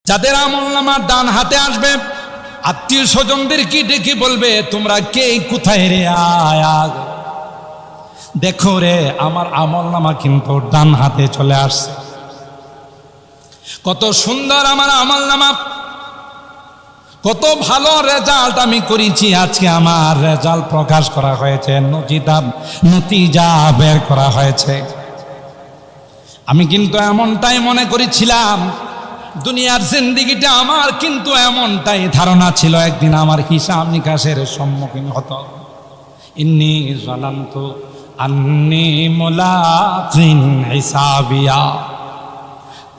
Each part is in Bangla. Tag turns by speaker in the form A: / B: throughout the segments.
A: যাদের আমলনামা ডান হাতে আসবে, আত্মীয় স্বজনদের কি ডেকে বলবে, তোমরা কে কোথায় রে, আয়া দেখো রে আমার আমলনামা কিন্তু ডান হাতে চলে আসছে। কত সুন্দর আমার আমলনামা, কত ভালো রেজাল্ট আমি করেছি। আজকে আমার রেজাল্ট প্রকাশ করা হয়েছে, নতিজা বের করা হয়েছে। আমি কিন্তু এমনটাই মনে করেছিলাম, দুনিয়ার জিন্দেগিটা আমার কিন্তু এমনটাই ধারণা ছিল একদিন আমার হিসাব নিকাশের সম্মুখীন হতো। ইন্নী জানান্তু আন্নী মুলাকিন হিসাবিয়া।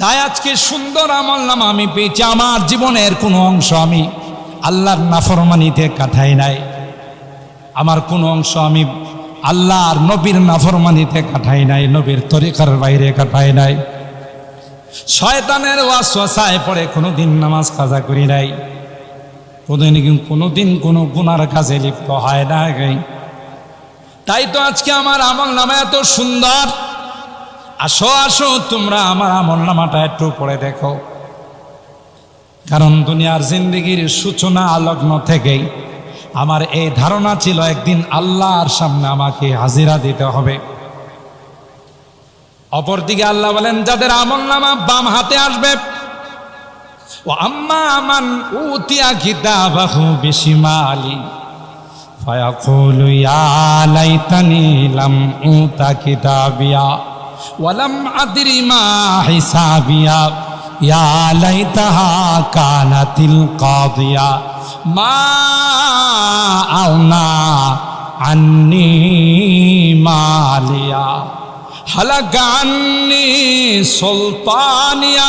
A: তাই আজকে সুন্দর আমলনামা আমি পেয়েছি। আমার জীবনের কোনো অংশ আমি আল্লাহর নাফরমানিতে কাটাই নাই, আমার কোনো অংশ আমি আল্লাহর নবীর নাফরমানিতে কাটাই নাই, নবীর তরিকার বাইরে কাটাই নাই, শয়তানের ওয়াসওয়াসায় পড়ে কোনোদিন নামাজ কাজা করি নাই, কোনোদিন কোনো গুনার কাজে লিপ্ত হয় না। তাই তো আজকে আমার আমলনামা এত সুন্দর। আসো আসো তোমরা আমার আমলনামাটা একটু পড়ে দেখো, কারণ দুনিয়ার জিন্দেগির সূচনা লগ্ন থেকেই আমার এই ধারণা ছিল একদিন আল্লাহর সামনে আমাকে হাজিরা দিতে হবে। অপরদিকে আল্লাহ বলেন, যাদের আমলনামা বাম হাতে আসবে, ও আম্মা মান উতিয়া কিতাবাহু বিশিমালি ফায়াকুলু ইয়া লাইতানি লাম উতা কিতাবিয়া ওয়ালাম আদরি মা হিসাবিয়া ইয়া লাইতাহা কানাতিল কাদিয়া মা আওনা আন্নি মালিয়া হালাকা আন্নি সুলতানিয়া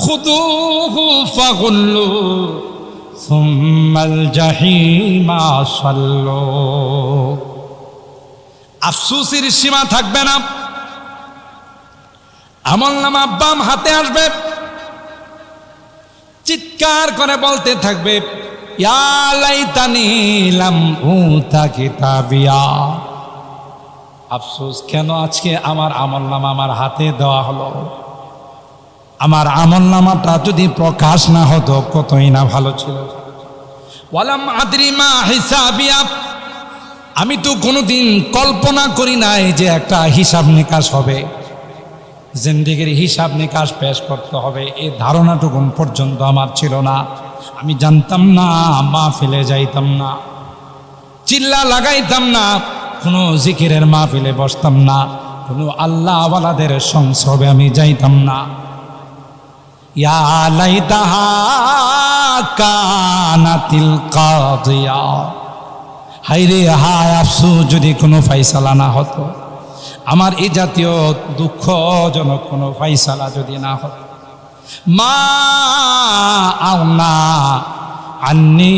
A: খুদুহু ফাগুল্লু সুম্মাল জাহিমা সাল্লু। আফসোসের সীমা থাকবে না। আমলনামা বাম হাতে আসবে, চিৎকার করে বলতে থাকবে, ইয়া লাইতানি লাম উতা কিতাবিয়া। আফসোস কেন আজকে আমার আমলনামা আমার হাতে দেওয়া হলো। আমার আমলনামাটা যদি প্রকাশ না হতো কতই না ভালো ছিল। ওয়ালাম আদরি মা হিসাবিয়া, আমি তো কোনোদিন কল্পনা করি নাই যে একটা হিসাব নিকাশ হবে, জিন্দেগির হিসাব নিকাশ পেশ করতে হবে, এই ধারণাটুকু পর্যন্ত আমার ছিল না। আমি জানতাম না, মাহফিলে যাইতাম না, চিল্লা লাগাইতাম না, কোনো জিকিরের মাহফিলে বসতাম না, কোনো আল্লাহওয়ালাদের সংসবে আমি যাইতাম না। ইয়া লাইতাহা কানাতিল কাদিয়া, হায়রে হায় আফসোস যদি কোনো ফাইসালা না হতো, আমার এই জাতীয় দুঃখজনক কোনো ফাইসালা যদি না হতো। মা আওনা আন্নি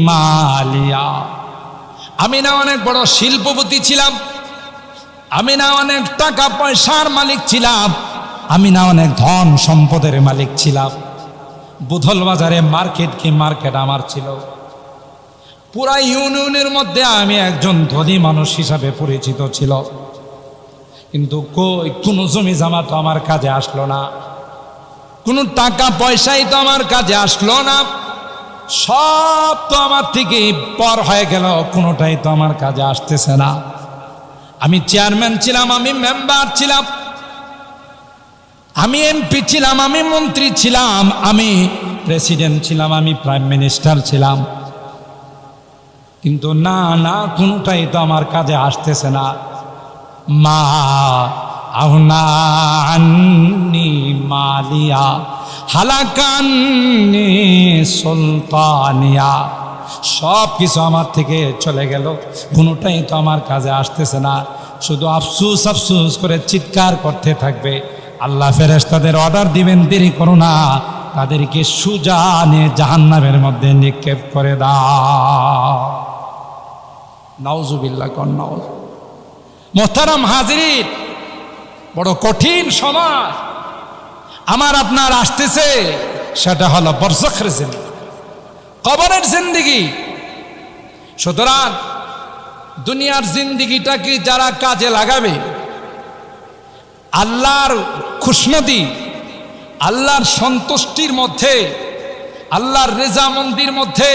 A: মালিয়া, আমি না অনেক বড় শিল্পপতি ছিলাম, আমি না অনেক টাকা পয়সার মালিক ছিলাম, আমি না অনেক ধন সম্পদের মালিক ছিলাম। বুধল বাজারে মার্কেট আমার ছিল। পুরা ইউনিয়নের মধ্যে আমি একজন ধনী মানুষ হিসাবে পরিচিত ছিল, কিন্তু কোনো জমি জামা তো আমার কাজে আসলো না, কোনো টাকা পয়সাই তো আমার কাজে আসলো না, সব তো আমার থেকে পর হয়ে গেল, কোনোটাই তো আমার কাজে আসতেছে না। আমি চেয়ারম্যান ছিলাম, আমি মেম্বার ছিলাম, আমি এমপি ছিলাম, আমি মন্ত্রী ছিলাম, আমি প্রেসিডেন্ট ছিলাম, আমি প্রাইম মিনিস্টার ছিলাম, কিন্তু না না কোনোটাই তো আমার কাজে আসতেছে না। মা আওনা আন্নি মালিয়া হালাকান্নি সুলতানিয়া, সব কিছু আমার থেকে চলে গেল, কোনোটাই তো আমার কাজে আসতেছে না। শুধু আফসুস আফসুস করে চিৎকার করতে থাকবে। আল্লাহ ফেরেশতাদের অর্ডার দিবেন, দেরি করো না, তাদেরকে সুজানে জাহান্নামের মধ্যে নিক্ষেপ করে দাও। নাউজুবিল্লাহ কোন নাউজ। মোহতারাম হাজিরিন, বড় কঠিন সময় আমার আপনার আসতেছে, সেটা হলো বরজখের জিন্দেগি, কবরের জিন্দেগি। সুতরাং দুনিয়ার জিন্দেগিটাকে যারা কাজে লাগাবে, আল্লাহর খুশনদি, আল্লাহর সন্তুষ্টির মধ্যে, আল্লাহর রেজামন্দির মধ্যে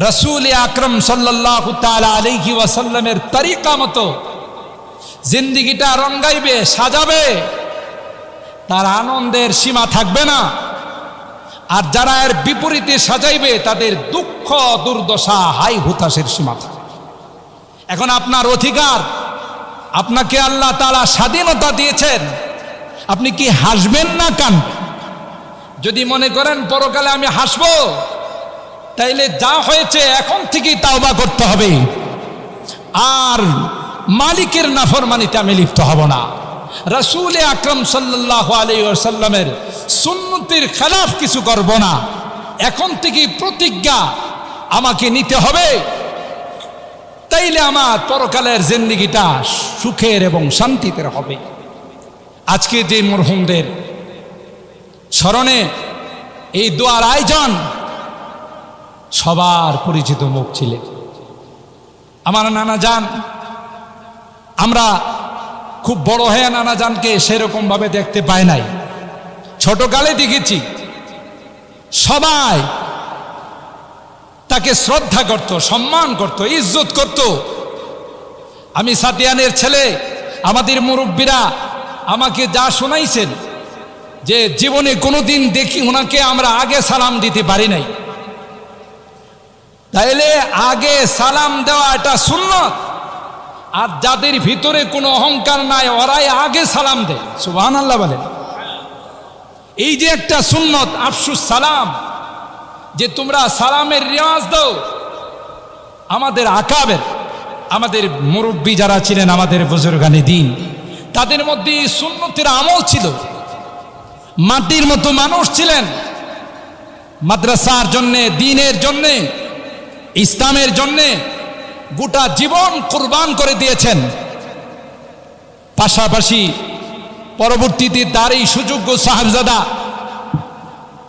A: রাসূল আকরাম সাল্লাল্লাহু তাআলা আলাইহি ওয়াসাল্লামের তরিকা মতো জিন্দেগিটা রঙাইবে, সাজাবে, তার আনন্দের সীমা থাকবে না। আর যারা এর বিপরীতে সাজাইবে তাদের দুঃখ দুর্দশা হাই হুতাশের সীমা থাকবে। এখন আপনার অধিকার, আপনাকে আল্লাহ তাআলা স্বাধীনতা দিয়েছেন, আপনি কি হাসবেন না কাঁদবেন? যদি মনে করেন পরকালে আমি হাসবো, তাইলে যা হয়েছে এখন থেকেই তাওবা করতে হবে, আর মালিকের নাফরমানিতে আমি লিপ্ত হব না। রাসূল আকরাম সাল্লাল্লাহু আলাইহি ওয়াসাল্লামের সুন্নতের খেলাফ কিছু করব না। এখন থেকেই প্রতিজ্ঞা আমাকে নিতে হবে, তাইলে আমার পরকালের জিন্দেগিটা সুখের এবং শান্তিতে হবে। আজকে যে মরহুমদের স্মরণে এই দোয়ার আয়োজন, সবার পরিচিত মুখ ছিলেন আমার নানা জান। আমরা খুব বড় হয়ে নানা জানকে সেরকম ভাবে দেখতে পাই নাই, ছোটকালে দেখেছি। সবাই তাকে শ্রদ্ধা করত, সম্মান করত, ইজ্জত করত। আমি সাতিয়ানের ছেলে, আমাদের মুরব্বীরা আমাকে যা শোনাইছেন যে জীবনে কোনোদিন দেখি ওনাকে আমরা আগে সালাম দিতে পারি নাই। তাইলে আগে সালাম দেওয়া এটা সুন্নত। আর যাদের ভিতরে কোনো অহংকার নাই ওরাই আগে সালাম দেয়। সুবহানাল্লাহ বলেন। এই যে একটা সুন্নত আফসুস সালাম, যে তোমরা সালামের রেওয়াজ দাও। আমাদের আকাবের, আমাদের মুরব্বী যারা ছিলেন, আমাদের বুজুর্গানে দিন, তাদের মধ্যে এই সুন্নতের আমল ছিল। মাটির মতো মানুষ ছিলেন, মাদ্রাসার জন্যে, দিনের জন্যে, ইসলামের জন্যে গোটা জীবন কুরবান করে দিয়েছেন। পাশাপাশি পরবর্তীতে তার এই সুযোগ্য সাহেবজাদা,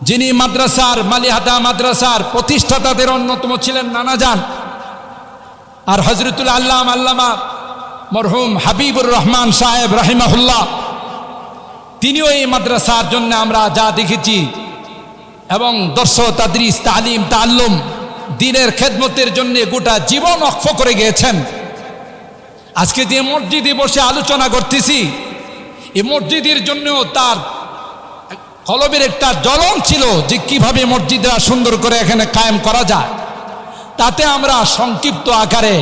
A: যিনি মাদ্রাসার মালিহাদা মাদ্রাসার প্রতিষ্ঠাতাদের অন্যতম ছিলেন নানা জান, আর হযরতুল আল্লামা মরহুম হাবিবুর রহমান সাহেব রাহিমাহুল্লাহ, তিনিও এই মাদ্রাসার জন্য আমরা যা দেখেছি, এবং দর্শ তাদরিস তালিম তাআল্লুম দ্বীনের খেদমতের জন্য গোটা জীবন ওয়াকফ করে গিয়েছেন। আজকে যে মসজিদে বসে আলোচনা করতেছি, এই মসজিদের জন্যও তার কলবের একটা জ্বলন ছিল যে কিভাবে মসজিদরা সুন্দর করে এখানে কায়েম করা যায়। তাতে আমরা সংক্ষিপ্ত আকারে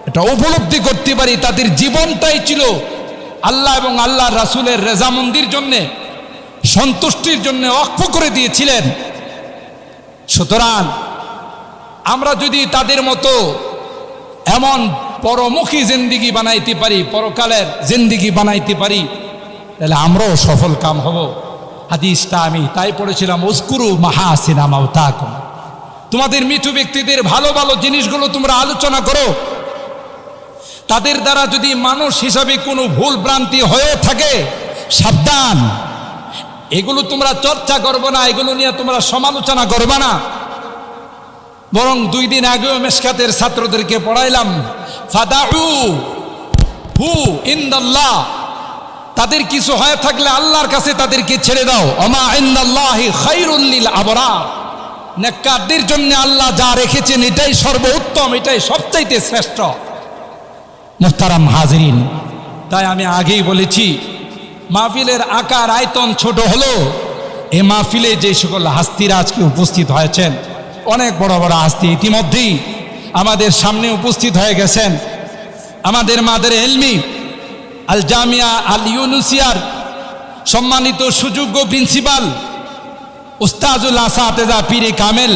A: এটা উপলব্ধি করতে পারি তাদের জীবনটাই ছিল আল্লাহ এবং আল্লাহ রাসূলের রেজামন্দির জন্যে, সন্তুষ্টির জন্য ওয়াকফ করে দিয়েছিলেন। সুতরাং আমরা যদি তাদের মতো এমন পরমুখী জিন্দেগি বানাইতে পারি, পরকালের জিন্দেগি বানাইতে পারি, তাহলে আমরাও সফল কাম হব। হাদিসটা আমি তাই পড়েছিলাম, উযকুরু মাহাসিনা মাউতাকুম। তোমাদের মৃত্যু ব্যক্তিদের ভালো ভালো জিনিসগুলো তোমরা আলোচনা করো। তাদের দ্বারা যদি মানুষ হিসাবে কোনো ভুল ভ্রান্তি হয়ে থাকে, সাবধান, এগুলো তোমরা চর্চা করবে না, এগুলো নিয়ে তোমরা সমালোচনা করবে না। বরং 2 দিন আগেও মেশকাতের ছাত্রদেরকে পড়াইলাম, ফাদাউ হু ইনদাল্লাহ, তাদের কিছু হয়ে থাকলে আল্লাহর কাছে তাদেরকে ছেড়ে দাও। ওমা ইনদাল্লাহি খায়রুল লিল আবরার, নেককারদের জন্য আল্লাহ যা রেখেছেন এটাই সর্বোত্তম, এটাই সবচাইতে শ্রেষ্ঠ। মুহতারাম হাজিরিন, তাই আমি আগেই বলেছি, মাহফিলের আকার আয়তন ছোট হলো, এ মাহফিলে যে সকল হাস্তিরা আজকে উপস্থিত হয়েছেন, অনেক বড় বড় হাস্তি ইতিমধ্যেই আমাদের সামনে উপস্থিত হয়ে গেছেন। আমাদের মাদার ইলমি আল জামিয়া আল ইউনুসিয়ার সম্মানিত সুযোগ্য প্রিন্সিপাল উস্তাজুল আসাতেজা পীরে কামেল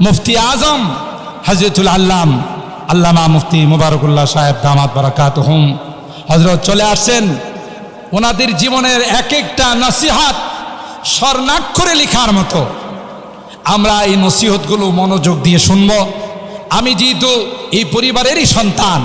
A: মুফতি আজম হযরতুল আল্লামা মুফতি মুবারকুল্লাহ সাহেব দামাত বারাকাতুহুম হযরত চলে আসছেন। ওনাদের জীবনের এক একটা নসিহত স্বর্ণাক্ষরে লেখার মতো। আমরা এই নসিহতগুলো মনোযোগ দিয়ে শুনব। আমি যেহেতু এই পরিবারেরই সন্তান,